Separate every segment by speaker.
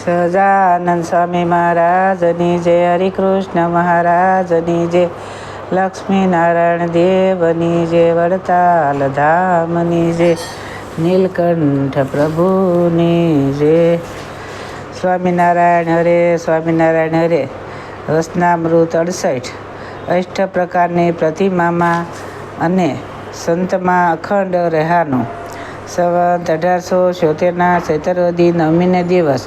Speaker 1: સહજાનંદ સ્વામી મહારાજની જય, હરિકૃષ્ણ મહારાજની જય, લક્ષ્મીનારાયણ દેવની જય, વડતાલ ધામની જય, નીલકંઠ પ્રભુની જય. સ્વામિનારાયણ હરે, સ્વામિનારાયણ હરે. રસનામૃત 68. અષ્ટ પ્રકારની પ્રતિમામાં અને સંતમાં અખંડ રહેવાનું. સંવત 1876 ચૈતરવદી નવમીને દિવસ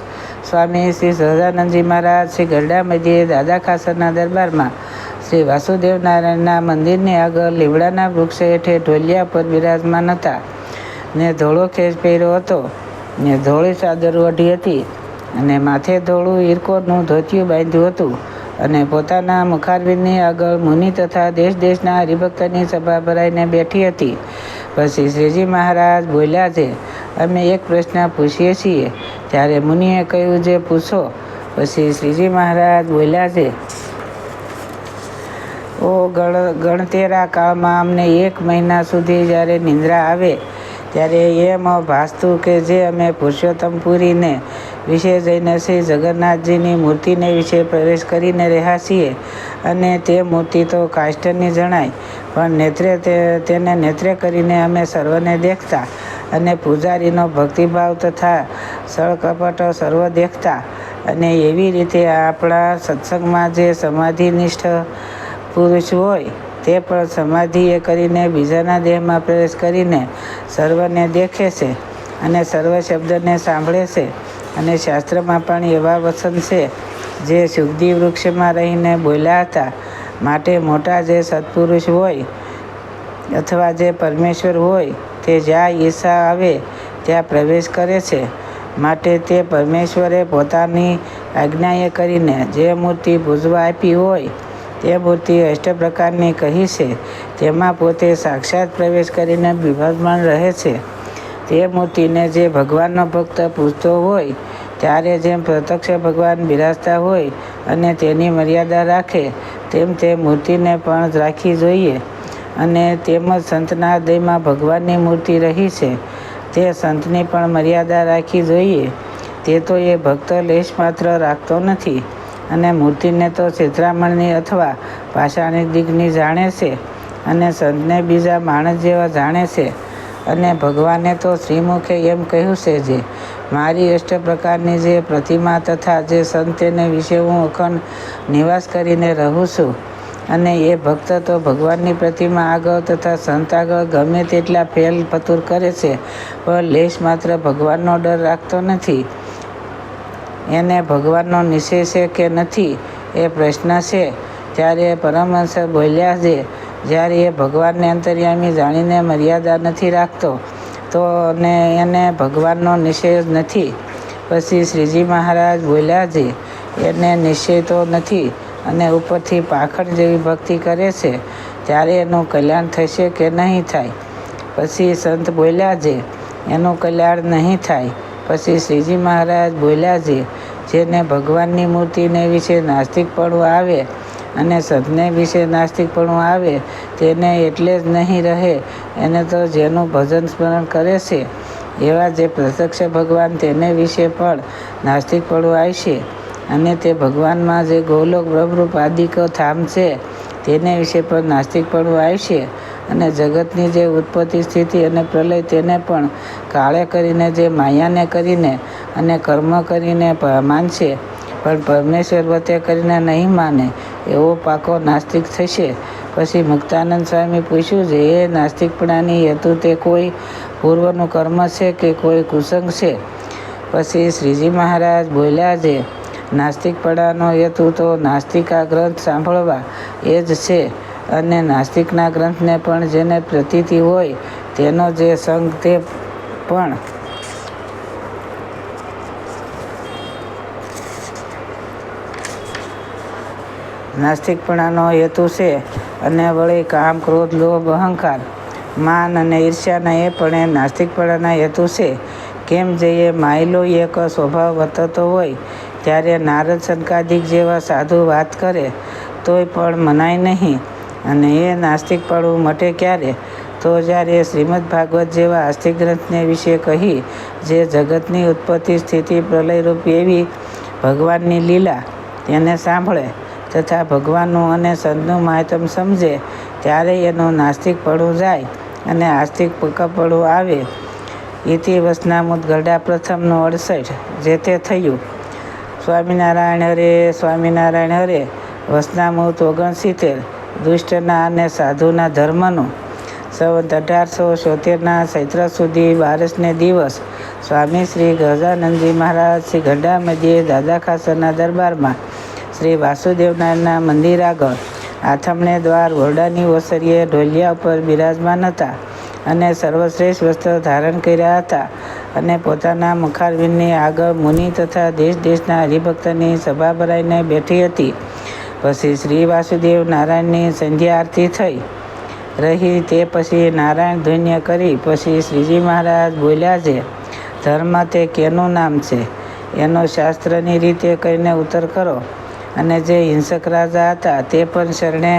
Speaker 1: સ્વામી શ્રી સહજાનંદજી મહારાજ શ્રી ગરડા મધ્યે દાદા ખાસરના દરબારમાં શ્રી વાસુદેવ નારાયણના મંદિરની આગળ લીમડાના વૃક્ષ હેઠે ઢોલિયા પર બિરાજમાન હતા ને ધોળો ખેસ પહેર્યો હતો ને ધોળી ચાદર ઓઢી હતી અને માથે ધોળું ઈરકોનું ધોતિયું બાંધ્યું હતું અને પોતાના મુખારવિંદની આગળ મુનિ તથા દેશ દેશના હરિભક્તની સભા ભરાઈને બેઠી હતી. પછી શ્રીજી મહારાજ બોલ્યા છે, અમે એક પ્રશ્ન પૂછીએ છીએ. ત્યારે મુનિએ કહ્યું, જે પૂછો. પછી શ્રીજી મહારાજ બોલ્યા છે, ઓ ગણતેરા કાળમાં અમને 1 મહિના સુધી જ્યારે નિંદ્રા આવે ત્યારે એમ ભાસતું કે જે અમે પુરુષોત્તમ પુરીને વિશે જઈને શ્રી જગન્નાથજીની મૂર્તિને વિશે પ્રવેશ કરીને રહ્યા છીએ અને તે મૂર્તિ તો કાષ્ઠની જણાય, પણ નેત્રે તેને નેત્રે કરીને અમે સર્વને દેખતા અને પૂજારીનો ભક્તિભાવ તથા સળકપટ સર્વ દેખતા. અને એવી રીતે આપણા સત્સંગમાં જે સમાધિનિષ્ઠ પુરુષ હોય તે પણ સમાધિએ કરીને બીજાના દેહમાં પ્રવેશ કરીને સર્વને દેખે છે અને સર્વ શબ્દને સાંભળે છે. અને શાસ્ત્રમાં પણ એવા વચન છે જે સુગંધી વૃક્ષમાં રહીને બોલ્યા હતા. માટે મોટા જે સત્પુરુષ હોય અથવા જે પરમેશ્વર હોય તે જ્યાં ઈચ્છા આવે ત્યાં પ્રવેશ કરે છે. માટે તે પરમેશ્વરે પોતાની આજ્ઞાએ કરીને જે મૂર્તિ પૂજવા આપી હોય તે મૂર્તિ અષ્ટ પ્રકારની કહી છે. તેમાં પોતે સાક્ષાત પ્રવેશ કરીને બિરાજમાન રહે છે. તે મૂર્તિને જે ભગવાનનો ભક્ત પૂજતો હોય ત્યારે જેમ પ્રત્યક્ષ ભગવાન બિરાજતા હોય અને તેની મર્યાદા રાખે તેમ તે મૂર્તિને પણ રાખવી જોઈએ. અને તેમજ સંતના હૃદયમાં ભગવાનની મૂર્તિ રહી છે તે સંતની પણ મર્યાદા રાખવી જોઈએ. તે તો એ ભક્ત લેશ માત્ર રાખતો નથી અને મૂર્તિને તો છિદ્રામણની અથવા પાષાણિક દિગની જાણે છે અને સંતને બીજા માણસ જેવા જાણે છે. અને ભગવાને તો શ્રીમુખે એમ કહ્યું છે, જે મારી અષ્ટ પ્રકારની જે પ્રતિમા તથા જે સંત તેને વિશે હું અખંડ નિવાસ કરીને રહું છું. અને એ ભક્ત તો ભગવાનની પ્રતિમા આગળ તથા સંત આગળ ગમે તેટલા ફેલ ફતુર કરે છે પણ લેશ માત્ર ભગવાનનો ડર રાખતો નથી. એને ભગવાનનો નિશ્ચય છે કે નથી એ પ્રશ્ન છે. ત્યારે પરમહંસ બોલ્યા છે, જ્યારે એ ભગવાનને અંતર્યામી જાણીને મર્યાદા નથી રાખતો તો એને ભગવાનનો નિશ્ચય જ નથી. પછી શ્રીજી મહારાજ બોલ્યા છે, એને નિશ્ચય તો નથી અને ઉપરથી પાખંડ જેવી ભક્તિ કરે છે ત્યારે એનું કલ્યાણ થશે કે નહીં થાય. પછી સંત બોલ્યા છે, એનું કલ્યાણ નહીં થાય. પછી શ્રીજી મહારાજ બોલ્યા છે, જેને ભગવાનની મૂર્તિને વિશે નાસ્તિકપણું આવે અને સંતને વિશે નાસ્તિકપણું આવે તેને એટલે જ નહીં રહે. એને તો જેનું ભજન સ્મરણ કરે છે એવા જે પ્રત્યક્ષ ભગવાન તેને વિશે પણ નાસ્તિકપણું આવશે. અને તે ભગવાનમાં જે ગોલોક બ્રહ્મરૂપ આદિક ધામ છે તેને વિશે પણ નાસ્તિકપણું આવશે. અને જગતની જે ઉત્પત્તિ સ્થિતિ અને પ્રલય તેને પણ કાળે કરીને જે માયાને કરીને અને કર્મ કરીને માનશે પણ પરમેશ્વર વતે કરીને નહીં માને એવો પાકો નાસ્તિક થશે. પછી મુક્તાનંદ સ્વામી પૂછ્યું છે, એ નાસ્તિકપણાની હેતુ તે કોઈ પૂર્વનું કર્મ છે કે કોઈ કુસંગ છે? પછી શ્રીજી મહારાજ બોલ્યા છે, નાસ્તિકપણાનો હેતુ તો નાસ્તિકા ગ્રંથ સાંભળવા એ જ છે. અને નાસ્તિકના ગ્રંથને પણ જેને પ્રતીતિ હોય તેનો જે સંગ તે પણ નાસ્તિકપણાનો હેતુ છે. અને વળી કામ, ક્રોધ, લોભ, અહંકાર, માન અને ઈર્ષ્યાના એ પણ એ નાસ્તિકપણાના હેતુ છે. કેમ જે એ માયલો એક સ્વભાવ વર્તતો હોય ત્યારે નારદ સનકાદિક જેવા સાધુ વાત કરે તોય પણ મનાય નહીં. અને એ નાસ્તિકપણું મટે ક્યારે? તો જ્યારે શ્રીમદ ભાગવત જેવા આસ્તિક ગ્રંથને વિશે કહી જે જગતની ઉત્પત્તિ સ્થિતિ પ્રલયરૂપ એવી ભગવાનની લીલા તેને સાંભળે તથા ભગવાનનું અને સંતનું મહાત્મ્ય સમજે ત્યારે એનું નાસ્તિકપણું જાય અને આસ્તિકપણું આવે. ઇતિ વચનામૃત ગરડા પ્રથમનું 68. જે તે થયું. સ્વામિનારાયણ હરે, સ્વામિનારાયણ હરે. વચનામૃત 69. દુષ્ટના અને સાધુના ધર્મનું. સંવત 1876 ચૈત્ર સુધી 12ને દિવસ સ્વામી શ્રી ગજાનંદજી મહારાજ શ્રી ગરડા મધ્યે દાદા ખાસરના દરબારમાં શ્રી વાસુદેવનારાયણના મંદિર આગળ આથમણે દ્વાર ઓરડાની ઓસરીએ ઢોલિયા ઉપર બિરાજમાન હતા અને સર્વશ્રેષ્ઠ વસ્ત્ર ધારણ કર્યા હતા અને પોતાના મુખારવિંદની આગળ મુનિ તથા દેશ દેશના હરિભક્તની સભા ભરાઈને બેઠી હતી. પછી શ્રી વાસુદેવ નારાયણની સંધ્યા આરતી થઈ રહી. તે પછી નારાયણ ધુન્ય કરી પછી શ્રીજી મહારાજ બોલ્યા છે, ધર્મ તે કેનું નામ છે એનો શાસ્ત્રની રીતે કહીને ઉત્તર કરો. અને જે હિંસક રાજા હતા તે પણ શરણે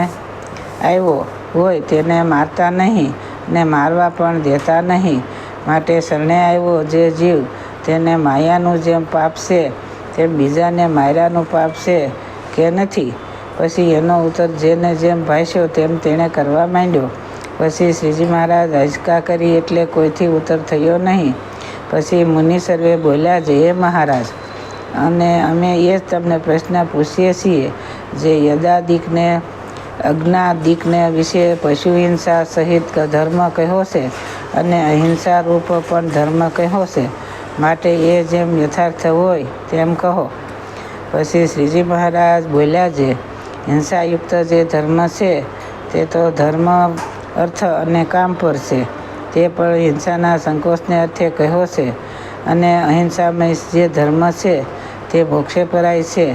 Speaker 1: આવ્યો હોય તેને મારતા નહીં ને મારવા પણ દેતા નહીં. માટે શરણે આવ્યો જે જીવ તેને માયાનું જેમ પાપ છે તેમ બીજાને માર્યાનું પાપ છે કે નથી? પછી એનો ઉત્તર જેને જેમ ભાષ્યો તેમ તેણે કરવા માંડ્યો. પછી શ્રીજી મહારાજ હચકા કરી એટલે કોઈથી ઉત્તર થયો નહીં. પછી મુનિ સર્વે બોલ્યા છે, હે મહારાજ, અને અમે એ જ તમને પ્રશ્ન પૂછીએ છીએ જે યદાદિકને અજ્ઞાદિકને વિશે પશુ હિંસા સહિત ધર્મ કહ્યો છે અને અહિંસા રૂપ પણ ધર્મ કહ્યો છે. માટે એ જેમ યથાર્થ હોય તેમ કહો. પછી શ્રીજી મહારાજ બોલ્યા છે, હિંસાયુક્ત જે ધર્મ છે તે તો ધર્મ અર્થ અને કામ પર છે. તે પણ હિંસાના સંકોચને અર્થે કહ્યો છે. અને અહિંસામય જે ધર્મ છે તે મોક્ષે પરાય છે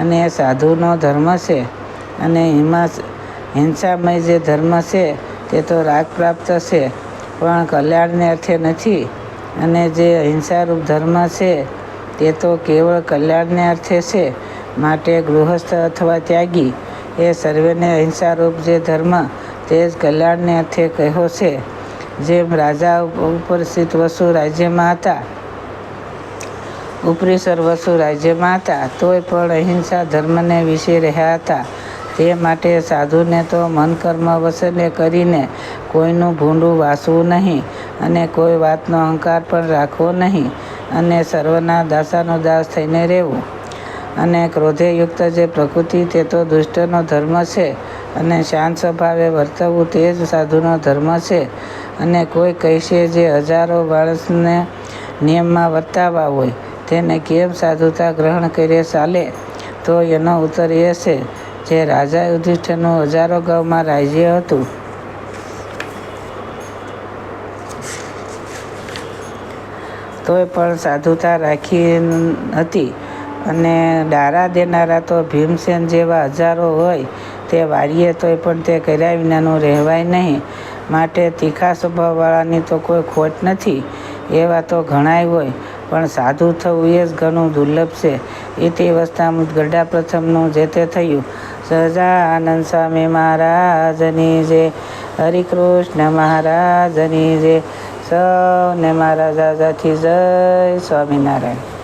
Speaker 1: અને એ સાધુનો ધર્મ છે. અને હિંસામય જે ધર્મ છે તે તો રાગ પ્રાપ્ત છે પણ કલ્યાણને અર્થે નથી. અને જે અહિંસારૂપ ધર્મ છે તે તો કેવળ કલ્યાણને અર્થે છે. માટે ગૃહસ્થ અથવા ત્યાગી એ સર્વેને અહિંસારૂપ જે ધર્મ તે જ કલ્યાણને અર્થે કહ્યો છે. જેમ રાજા ઉપરીસર વસુ રાજ્યમાં હતા તોય પણ અહિંસા ધર્મને વિશે રહ્યા હતા. તે માટે સાધુને તો મન કર્મ વસને કરીને કોઈનું ભૂંડું વાસવું નહીં અને કોઈ વાતનો અહંકાર પણ રાખવો નહીં અને સર્વના દાસાનો દાસ થઈને રહેવું. અને ક્રોધે યુક્ત જે પ્રકૃતિ તે તો દુષ્ટનો ધર્મ છે અને શાંત સ્વભાવે વર્તવું તે જ સાધુનો ધર્મ છે. અને કોઈ કહેશે જે હજારો માણસને નિયમમાં વર્તાવા હોય તેને કેમ સાધુતા ગ્રહણ કરે ચાલે? તો એનો ઉત્તર એ છે, જે રાજા યુધિષ્ઠિરનું હજારો ગામમાં રાજ્ય હતું. તોય પણ સાધુતા રાખી હતી. અને ડારા દેનારા તો ભીમસેન જેવા હજારો હોય તે વારીએ તોય પણ તે કર્યા વિનાનું રહેવાય નહીં. માટે તીખા સ્વભાવવાળાની તો કોઈ ખોટ નથી. એવા તો ઘણાય હોય પણ સાધુ થવું એ જ ઘણું દુર્લભ છે. ઇતિ વચનામૃત ગરડા પ્રથમનું. જે તે થયું. સહજાનંદ સ્વામી મહારાજની જય. હરિકૃષ્ણ મહારાજની જય. સૌને મારા દાદાથી જય સ્વામિનારાયણ.